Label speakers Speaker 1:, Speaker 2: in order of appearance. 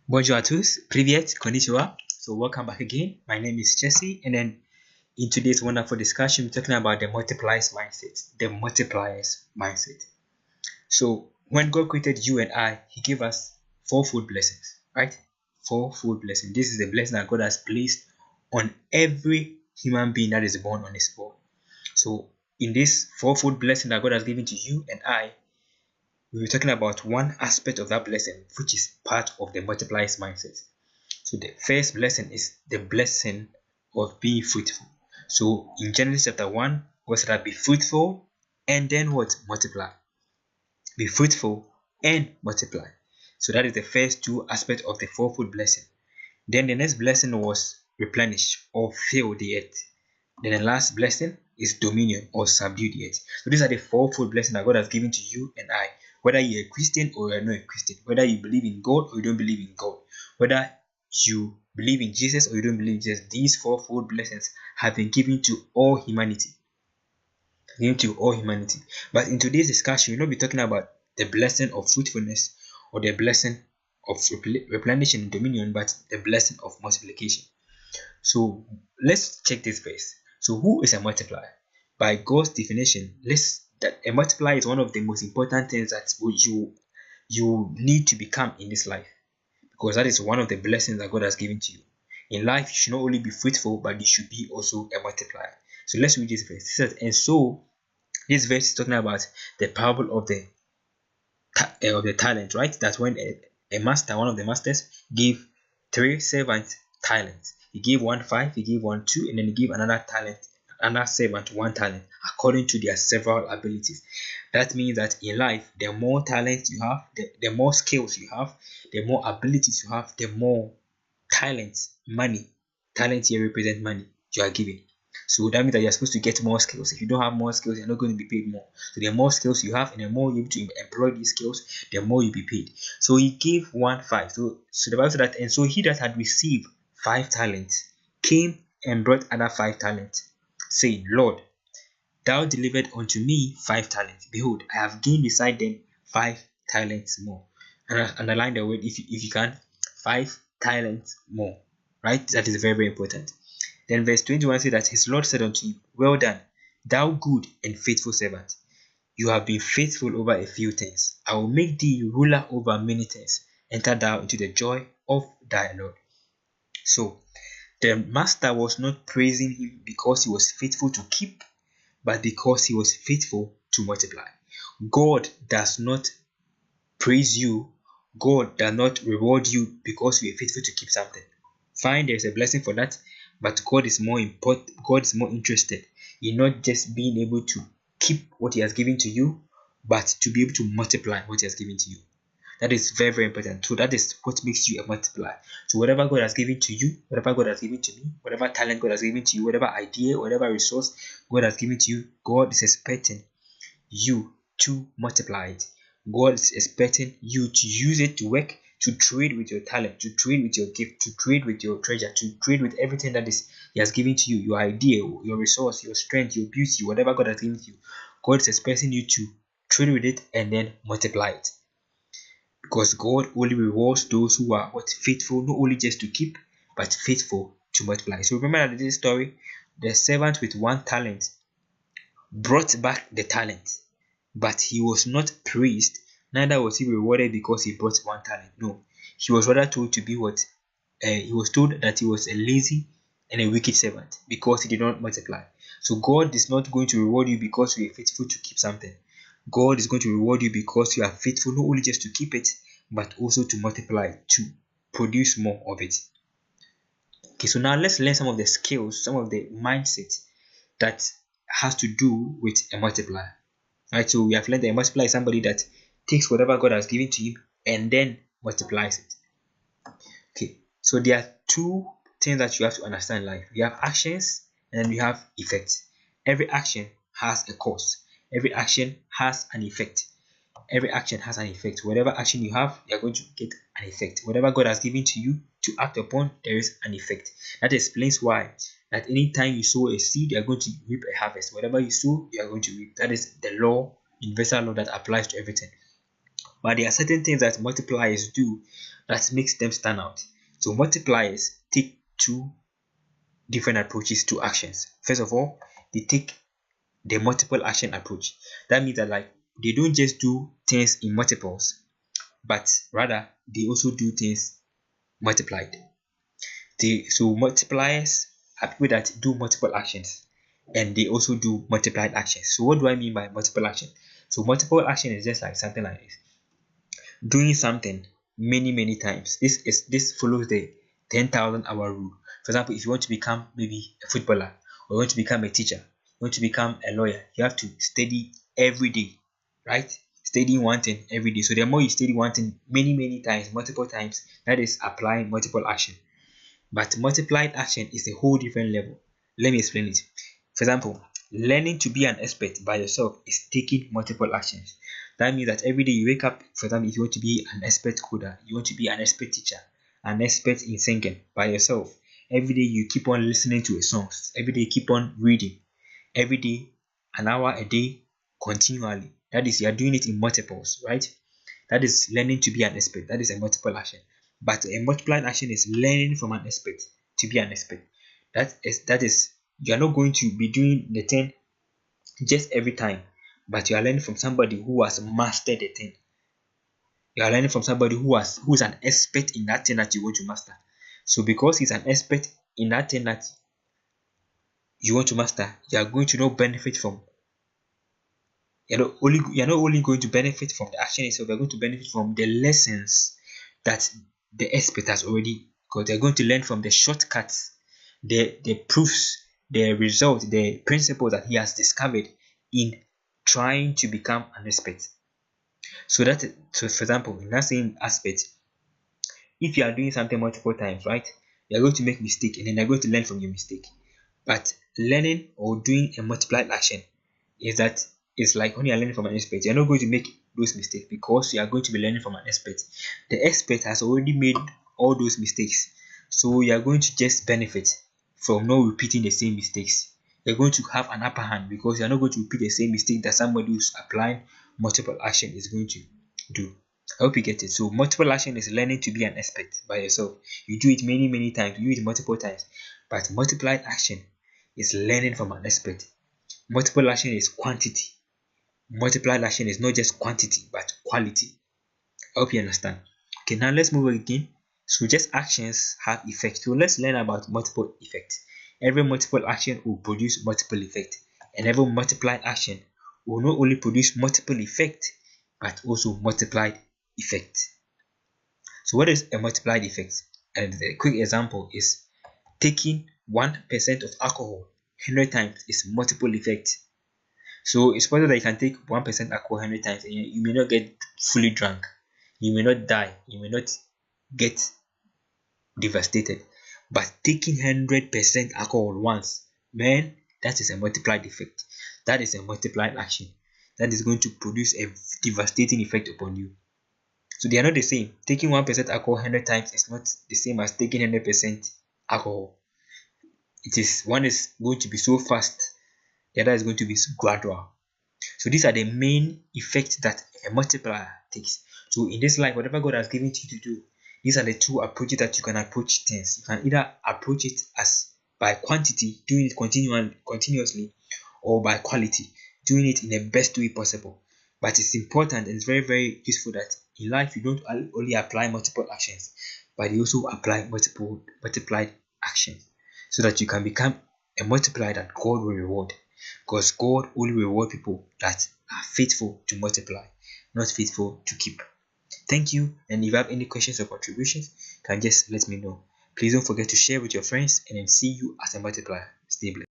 Speaker 1: Bonjour à tous, привет, konnichiwa. So welcome back again. My name is Jesse, and then in today's wonderful discussion, we're talking about the multipliers mindset. The multipliers mindset. So when God created you and I, He gave us fourfold blessings, right? Fourfold blessings. This is the blessing that God has placed on every human being that is born on this world. So in this fourfold blessing that God has given to you and I, we're talking about one aspect of that blessing, which is part of the multipliers mindset. So the first blessing is the blessing of being fruitful. So in Genesis chapter 1, God said that be fruitful and then what? Multiply. Be fruitful and multiply. So that is the first two aspects of the fourfold blessing. Then the next blessing was replenish or fill the earth. Then the last blessing is dominion or subdue the earth. So these are the fourfold blessings that God has given to you and I. Whether you're a Christian or you're not a Christian, whether you believe in God or you don't believe in God, whether you believe in Jesus or you don't believe in Jesus, these fourfold blessings have been given to all humanity. But in today's discussion, we'll not be talking about the blessing of fruitfulness or the blessing of replenishing and dominion, but the blessing of multiplication. So let's check this verse. So who is a multiplier? By God's definition, that a multiplier is one of the most important things that you need to become in this life, because that is one of the blessings that God has given to you. In life, you should not only be fruitful, but you should be also a multiplier. So let's read this verse. It says, and so this verse is talking about the parable of the talent, right? That's when a master, one of the masters, gave 3 servants talents. He gave one 5, he gave one 2, and then he gave another servant 1 talent, according to their several abilities. That means that in life, the more talents you have, the more skills you have, the more abilities you have, the more talents, money. Talent here represent money you are given. So that means that you're supposed to get more skills. If you don't have more skills, you're not going to be paid more. So the more skills you have and the more you're able to employ these skills, the more you'll be paid. So he gave 1 5. So the Bible said that, and so he that had received 5 talents came and brought other 5 talents, saying, Lord, thou delivered unto me 5 talents. Behold, I have gained beside them 5 talents more. And I underline the word if you can, 5 talents more. Right? That is very, very important. Then verse 21 says that his Lord said unto him, well done, thou good and faithful servant. You have been faithful over a few things. I will make thee ruler over many things. Enter thou into the joy of thy Lord. So the master was not praising him because he was faithful to keep, but because he was faithful to multiply. God does not praise you. God does not reward you because you are faithful to keep something. Fine, there's a blessing for that, but God is more important. God is more interested in not just being able to keep what He has given to you, but to be able to multiply what He has given to you. That is very, very important. So that is what makes you a multiplier. So whatever God has given to you, whatever God has given to me, whatever talent God has given to you, whatever idea, whatever resource God has given to you, God is expecting you to multiply it. God is expecting you to use it to work, to trade with your talent, to trade with your gift, to trade with your treasure, to trade with everything that is He has given to you, your idea, your resource, your strength, your beauty, whatever God has given to you. God is expecting you to trade with it and then multiply it. Because God only rewards those who are faithful, not only just to keep, but faithful to multiply. So remember that in this story, the servant with 1 talent brought back the talent, but he was not praised, neither was he rewarded because he brought 1 talent. No, he was rather told to be he was told that he was a lazy and a wicked servant because he did not multiply. So God is not going to reward you because you are faithful to keep something. God is going to reward you because you are faithful not only just to keep it, but also to multiply, to produce more of it. Okay, so now let's learn some of the skills, some of the mindset that has to do with a multiplier. Right, so we have learned that a multiplier is somebody that takes whatever God has given to him and then multiplies it. Okay, so there are 2 things that you have to understand in life. You have actions and then you have effects. Every action has a cause. Every action has an effect. Every action has an effect. Whatever action you have, you are going to get an effect. Whatever God has given to you to act upon, there is an effect. That explains why that anytime you sow a seed, you are going to reap a harvest. Whatever you sow, you are going to reap. That is the law, universal law that applies to everything. But there are certain things that multipliers do that makes them stand out. So multipliers take two different approaches to actions. First of all, they take the multiple action approach. That means that like they don't just do things in multiples, but rather they also do things multiplied. So multipliers are people that do multiple actions, and they also do multiplied actions. So what do I mean by multiple action? So multiple action is just like something like this: doing something many times. This follows the 10,000 hour rule. For example, if you want to become maybe a footballer, or you want to become a teacher, you want to become a lawyer, you have to study every day, right? Studying one thing every day. So the more you study one thing many times, multiple times, that is applying multiple action. But multiplied action is a whole different level. Let me explain it. For example, learning to be an expert by yourself is taking multiple actions. That means that every day you wake up, for example, if you want to be an expert coder, you want to be an expert teacher, an expert in singing by yourself, every day you keep on listening to a song, every day you keep on reading, every day, an hour a day, continually. That is, you are doing it in multiples, right? That is learning to be an expert. That is a multiple action. But a multiplied action is learning from an expert to be an expert. That is you are not going to be doing the thing just every time, but you are learning from somebody who has mastered the thing. You are learning from somebody who's an expert in that thing that you want to master. So because he's an expert in that thing that you want to master, you are going to not benefit from. You're not only going to benefit from the action itself, you're going to benefit from the lessons that the expert has already got. They're going to learn from the shortcuts, the proofs, the result, the principle that he has discovered in trying to become an expert. So for example, in that same aspect, if you are doing something multiple times, right, you're going to make mistake, and then you're going to learn from your mistake. But learning or doing a multiplied action is that it's like when you are learning from an expert, you're not going to make those mistakes because you are going to be learning from an expert. The expert has already made all those mistakes, so you are going to just benefit from not repeating the same mistakes. You're going to have an upper hand because you're not going to repeat the same mistake that somebody who's applying multiple action is going to do. I hope you get it. So multiple action is learning to be an expert by yourself. You do it many times, you do it multiple times. But multiplied action is learning from an expert. Multiple action is quantity. Multiplied action is not just quantity but quality. I hope you understand. Okay, now let's move again. So just actions have effect. So let's learn about multiple effect. Every multiple action will produce multiple effect, and every multiplied action will not only produce multiple effect but also multiplied effect. So what is a multiplied effect? And the quick example is taking 1% of alcohol 100 times is multiple effect. So it's possible that you can take 1% alcohol 100 times and you may not get fully drunk, you may not die, you may not get devastated. But taking 100% alcohol once, man, that is a multiplied effect. That is a multiplied action. That is going to produce a devastating effect upon you. So they are not the same. Taking 1% alcohol 100 times is not the same as taking 100% alcohol. One is going to be so fast, the other is going to be gradual. So these are the main effects that a multiplier takes. So in this life, whatever God has given to you to do, these are the two approaches that you can approach things. You can either approach it as by quantity, doing it continuously, or by quality, doing it in the best way possible. But it's important and it's very useful that in life you don't only apply multiple actions, but you also apply multiplied actions, so that you can become a multiplier that God will reward. Because God only reward people that are faithful to multiply, not faithful to keep. Thank you, and if you have any questions or contributions, you can just let me know. Please don't forget to share with your friends, and then see you as a multiplier. Stay blessed.